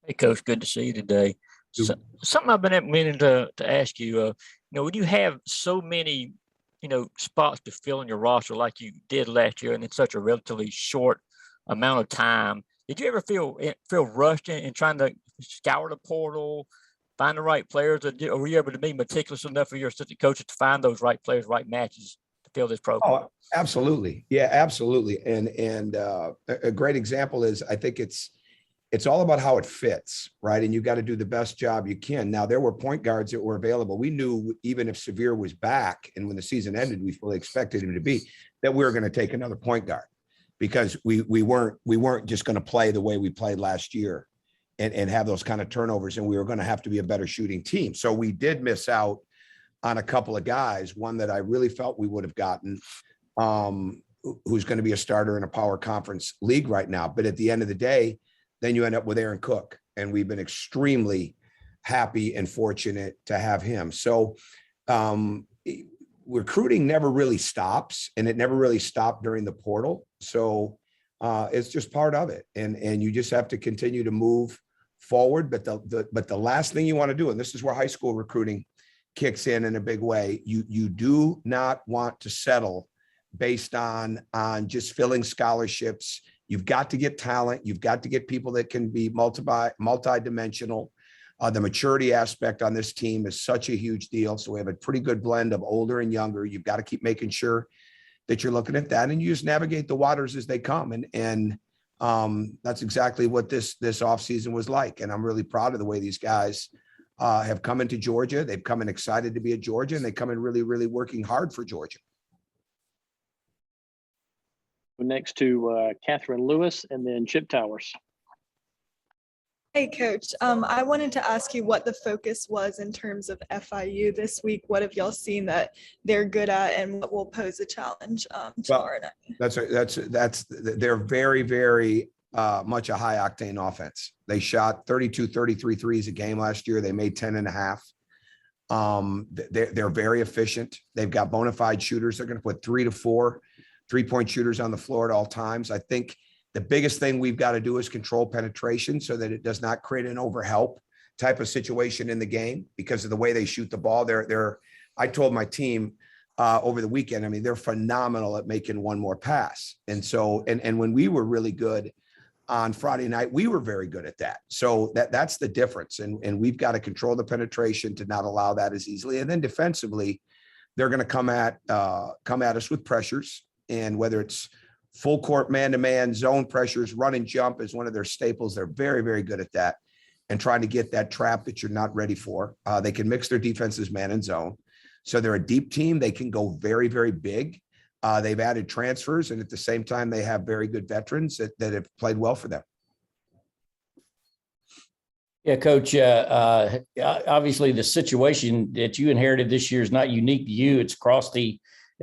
Hey, Coach, good to see you today. So, something I've been meaning to ask you, when you have so many, spots to fill in your roster like you did last year, and in such a relatively short amount of time, did you ever feel rushed in trying to scour the portal, find the right players, or were you able to be meticulous enough for your assistant coaches to find those right players, right matches to fill this program? Oh, absolutely. Yeah, absolutely. And a great example is I think it's all about how it fits, right? And you got to do the best job you can. Now, there were point guards that were available. We knew even if Severe was back and when the season ended, we fully expected him to be, that we were going to take another point guard because we weren't just going to play the way we played last year and have those kind of turnovers. And we were going to have to be a better shooting team. So we did miss out on a couple of guys, one that I really felt we would have gotten, who's going to be a starter in a power conference league right now. But at the end of the day, then you end up with Aaron Cook. And we've been extremely happy and fortunate to have him. So recruiting never really stops, and it never really stopped during the portal. So it's just part of it. And you just have to continue to move forward. But the last thing you want to do, and this is where high school recruiting kicks in a big way, you do not want to settle based on just filling scholarships. You've got to get talent. You've got to get people that can be multi-dimensional. The maturity aspect on this team is such a huge deal. So we have a pretty good blend of older and younger. You've got to keep making sure that you're looking at that, and you just navigate the waters as they come. And that's exactly what this offseason was like. And I'm really proud of the way these guys have come into Georgia. They've come in excited to be at Georgia, and they come in really, really working hard for Georgia. Next to Catherine Lewis and then Chip Towers. Hey, Coach. I wanted to ask you what the focus was in terms of FIU this week. What have y'all seen that they're good at, and what will pose a challenge tomorrow night? They're very, very much a high octane offense. They shot 33 threes a game last year. They made 10 and a half. They're very efficient. They've got bona fide shooters. They're going to put 3 to 4 3-point shooters on the floor at all times. I think the biggest thing we've got to do is control penetration so that it does not create an overhelp type of situation in the game because of the way they shoot the ball. I told my team over the weekend, I mean, they're phenomenal at making one more pass. And so, and when we were really good on Friday night, we were very good at that. So that's the difference. And we've got to control the penetration to not allow that as easily. And then defensively, they're going to come at us with pressures. And whether it's full court, man-to-man, zone pressures, run and jump is one of their staples. They're very, very good at that and trying to get that trap that you're not ready for. They can mix their defenses man and zone. So they're a deep team. They can go very, very big. They've added transfers, and at the same time, they have very good veterans that have played well for them. Yeah, Coach, obviously the situation that you inherited this year is not unique to you. It's across the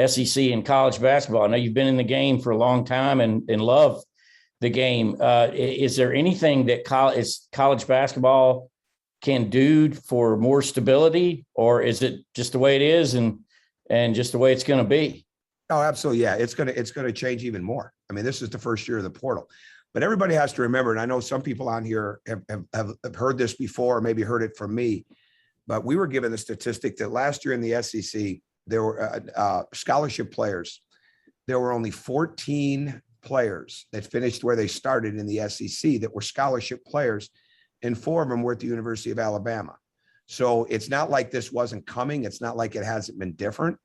SEC and college basketball. I know you've been in the game for a long time and love the game. Is there anything that college basketball can do for more stability, or is it just the way it is and just the way it's going to be? Oh, absolutely. Yeah, it's going to change even more. I mean, this is the first year of the portal, but everybody has to remember, and I know some people on here have heard this before, or maybe heard it from me, but we were given the statistic that last year in the SEC, there were scholarship players. There were only 14 players that finished where they started in the SEC that were scholarship players, and 4 of them were at the University of Alabama. So it's not like this wasn't coming. It's not like it hasn't been different.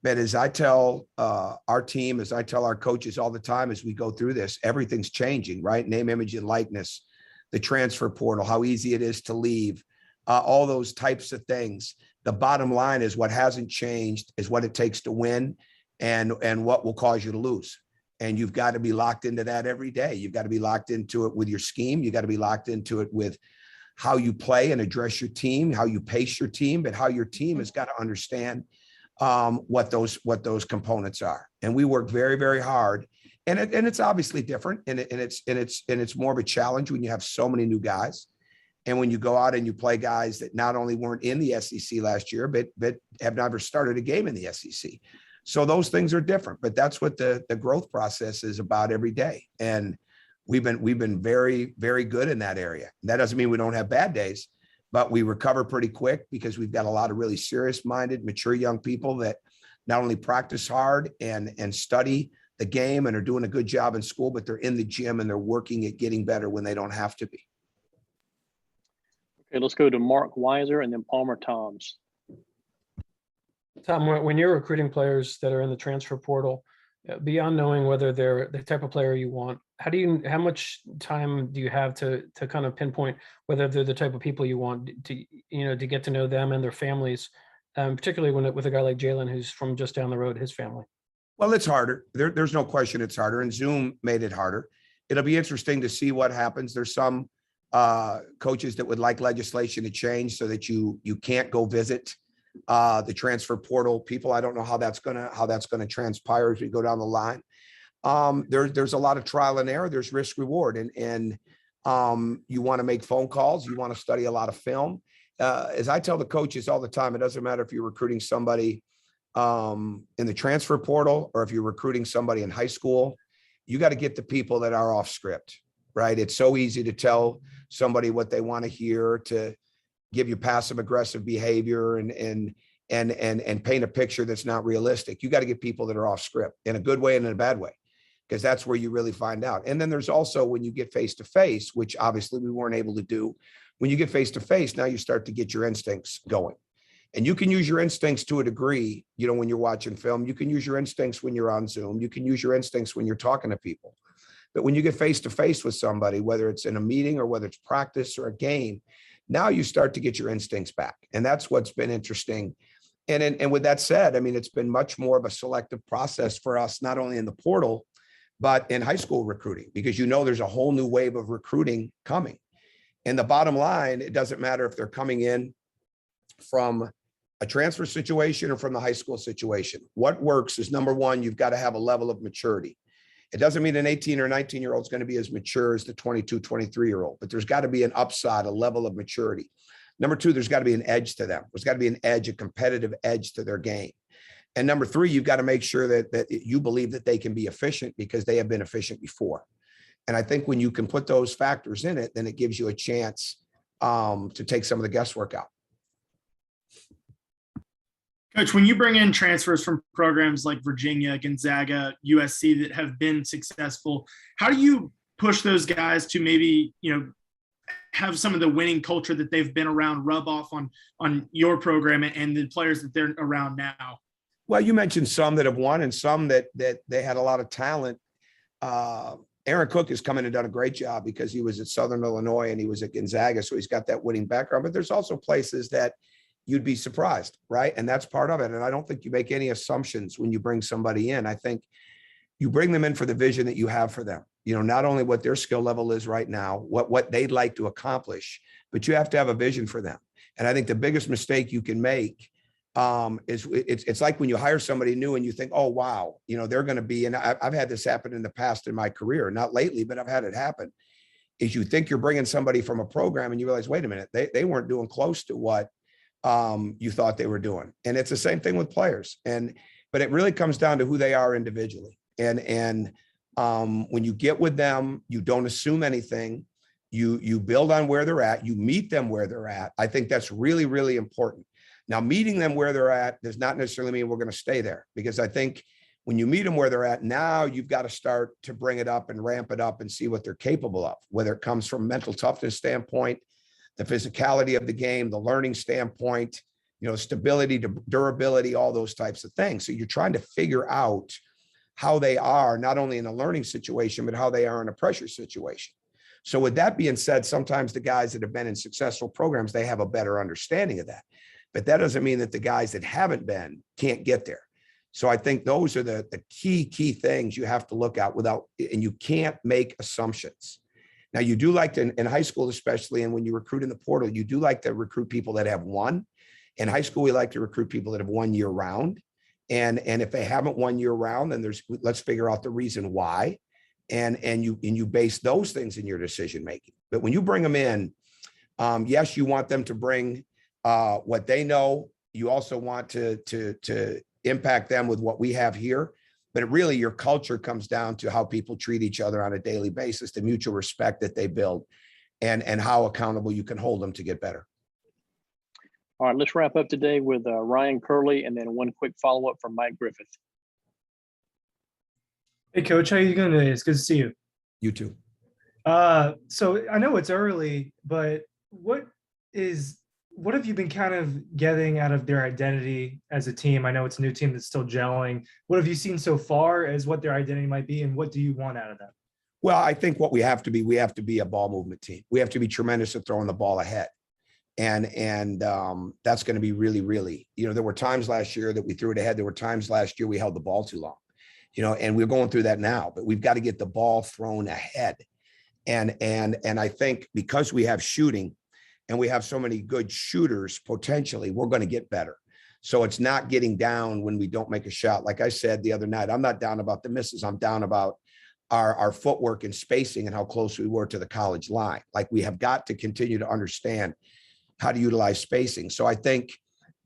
But as I tell our team, as I tell our coaches all the time as we go through this, everything's changing, right? Name, image, and likeness, the transfer portal, how easy it is to leave, all those types of things. The bottom line is what hasn't changed is what it takes to win and what will cause you to lose. And you've got to be locked into that every day. You've got to be locked into it with your scheme. You got to be locked into it with how you play and address your team, how you pace your team, but how your team has got to understand what those components are. And we work very, very hard. And it's obviously different. And it's more of a challenge when you have so many new guys. And when you go out and you play guys that not only weren't in the SEC last year, but have never started a game in the SEC. So those things are different, but that's what the growth process is about every day. And we've been very, very good in that area. That doesn't mean we don't have bad days, but we recover pretty quick because we've got a lot of really serious minded, mature young people that not only practice hard and study the game and are doing a good job in school, but they're in the gym and they're working at getting better when they don't have to be. Okay, let's go to Mark Weiser and then Palmer Toms. Tom, when you're recruiting players that are in the transfer portal, beyond knowing whether they're the type of player you want, how much time do you have to kind of pinpoint whether they're the type of people you want to get to know them and their families, particularly with a guy like Jalen, who's from just down the road, his family? Well, it's harder. There's no question it's harder, and Zoom made it harder. It'll be interesting to see what happens. There's some coaches that would like legislation to change so that you can't go visit the transfer portal people. I don't know how that's gonna transpire as we go down the line. There's a lot of trial and error. There's risk reward, and you want to make phone calls. You want to study a lot of film. As I tell the coaches all the time, it doesn't matter if you're recruiting somebody in the transfer portal or if you're recruiting somebody in high school. You got to get the people that are off script, right? It's so easy to tell somebody what they want to hear, to give you passive aggressive behavior and paint a picture that's not realistic. You got to get people that are off script in a good way and in a bad way, because that's where you really find out. And then there's also when you get face to face, which obviously we weren't able to do. When you get face to face, now you start to get your instincts going. And you can use your instincts to a degree, when you're watching film. You can use your instincts when you're on Zoom. You can use your instincts when you're talking to people. But when you get face to face with somebody, whether it's in a meeting or whether it's practice or a game, now you start to get your instincts back. And that's what's been interesting. And with that said, I mean, it's been much more of a selective process for us, not only in the portal, but in high school recruiting, because there's a whole new wave of recruiting coming. And the bottom line, it doesn't matter if they're coming in from a transfer situation or from the high school situation. What works is, number one, you've got to have a level of maturity. It doesn't mean an 18 or 19-year-old is going to be as mature as the 22, 23-year-old, but there's got to be an upside, a level of maturity. Number two, there's got to be an edge to them. There's got to be an edge, a competitive edge to their game. And number three, you've got to make sure that you believe that they can be efficient because they have been efficient before. And I think when you can put those factors in it, then it gives you a chance to take some of the guesswork out. Coach, when you bring in transfers from programs like Virginia, Gonzaga, USC that have been successful, how do you push those guys to maybe, have some of the winning culture that they've been around rub off on your program and the players that they're around now? Well, you mentioned some that have won and some that they had a lot of talent. Aaron Cook has come in and done a great job because he was at Southern Illinois and he was at Gonzaga, so he's got that winning background. But there's also places that you'd be surprised, right? And that's part of it. And I don't think you make any assumptions when you bring somebody in. I think you bring them in for the vision that you have for them. Not only what their skill level is right now, what they'd like to accomplish, but you have to have a vision for them. And I think the biggest mistake you can make is it's like when you hire somebody new and you think, oh, wow, they're going to be, and I've had this happen in the past in my career, not lately, but I've had it happen, is you think you're bringing somebody from a program and you realize, wait a minute, they weren't doing close to what you thought they were doing. And it's the same thing with players. But it really comes down to who they are individually. And when you get with them, you don't assume anything. You build on where they're at. You meet them where they're at. I think that's really, really important. Now, meeting them where they're at does not necessarily mean we're going to stay there, because I think when you meet them where they're at, now you've got to start to bring it up and ramp it up and see what they're capable of, whether it comes from a mental toughness standpoint, the physicality of the game, the learning standpoint, stability, durability, all those types of things. So you're trying to figure out how they are, not only in a learning situation, but how they are in a pressure situation. So with that being said, sometimes the guys that have been in successful programs, they have a better understanding of that. But that doesn't mean that the guys that haven't been can't get there. So I think those are the key things you have to look at and you can't make assumptions. Now, you do like to, in high school especially, and when you recruit in the portal, you do like to recruit people that have won. In high school, we like to recruit people that have won year round. And if they haven't won year round, then let's figure out the reason why. And you base those things in your decision making. But when you bring them in, yes, you want them to bring what they know. You also want to impact them with what we have here. but really your culture comes down to how people treat each other on a daily basis, the mutual respect that they build, and how accountable you can hold them to get better. All right, let's wrap up today with Ryan Curley, and then one quick follow-up from Mike Griffith. Hey, Coach, how you doing today? It's good to see you. You too. So I know it's early, but what have you been kind of getting out of their identity as a team? I know it's a new team that's still gelling. What have you seen so far as what their identity might be, and what do you want out of them? Well, I think what we have to be a ball movement team. We have to be tremendous at throwing the ball ahead. And that's going to be really, really, there were times last year that we threw it ahead. There were times last year we held the ball too long, and we're going through that now, but we've got to get the ball thrown ahead. And I think because we have shooting and we have so many good shooters, potentially, we're going to get better. So it's not getting down when we don't make a shot. Like I said the other night, I'm not down about the misses. I'm down about our footwork and spacing and how close we were to the college line. Like, we have got to continue to understand how to utilize spacing. So I think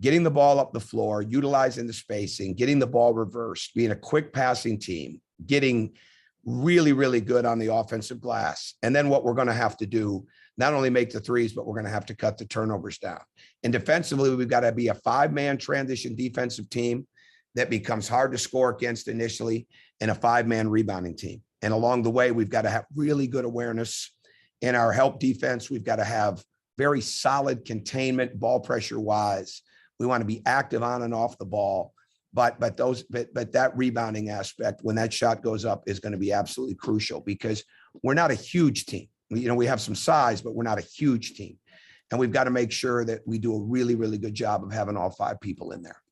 getting the ball up the floor, utilizing the spacing, getting the ball reversed, being a quick passing team, getting really, really good on the offensive glass. And then what we're going to have to do, not only make the threes, but we're going to have to cut the turnovers down. And defensively, we've got to be a 5-man transition defensive team that becomes hard to score against initially, and a 5-man rebounding team. And along the way, we've got to have really good awareness in our help defense. We've got to have very solid containment, ball pressure wise. We want to be active on and off the ball, but that rebounding aspect, when that shot goes up, is going to be absolutely crucial, because we're not a huge team. We have some size, but we're not a huge team. And we've got to make sure that we do a really, really good job of having all 5 people in there.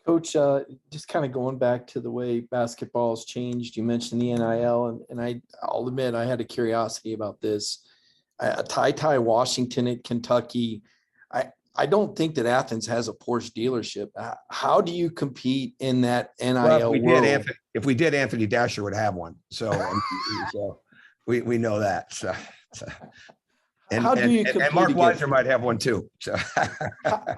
Coach, just kind of going back to the way basketball has changed, you mentioned the NIL, and I'll admit I had a curiosity about this. Ty Washington at Kentucky, I don't think that Athens has a Porsche dealership. How do you compete in that NIL world? If we did, Anthony Dasher would have one. So, we know that. So. And Mark Weiser might have one too. So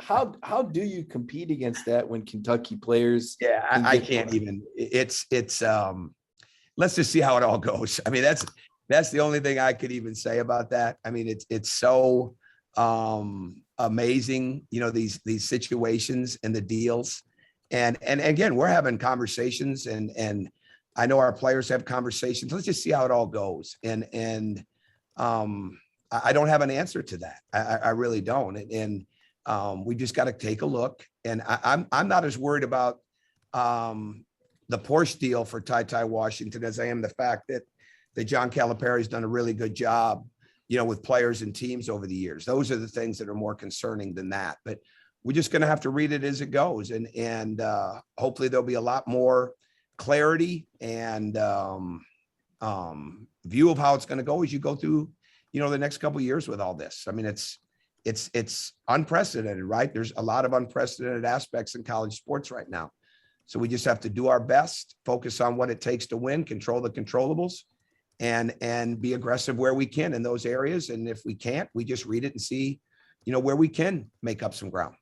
how do you compete against that when Kentucky players? Yeah, I can't even. It's let's just see how it all goes. I mean, that's the only thing I could even say about that. I mean, it's so amazing, these situations and the deals. And again, we're having conversations, and I know our players have conversations. Let's just see how it all goes. And I don't have an answer to that. I really don't. And we just got to take a look. And I'm not as worried about the Porsche deal for Ty Washington as I am the fact that John Calipari's done a really good job, with players and teams over the years. Those are the things that are more concerning than that. But we're just going to have to read it as it goes. And hopefully there'll be a lot more clarity and view of how it's going to go as you go through the next couple of years with all this. I mean, it's unprecedented, right? There's a lot of unprecedented aspects in college sports right now. So we just have to do our best, focus on what it takes to win, control the controllables, and be aggressive where we can in those areas. And if we can't, we just read it and see, where we can make up some ground.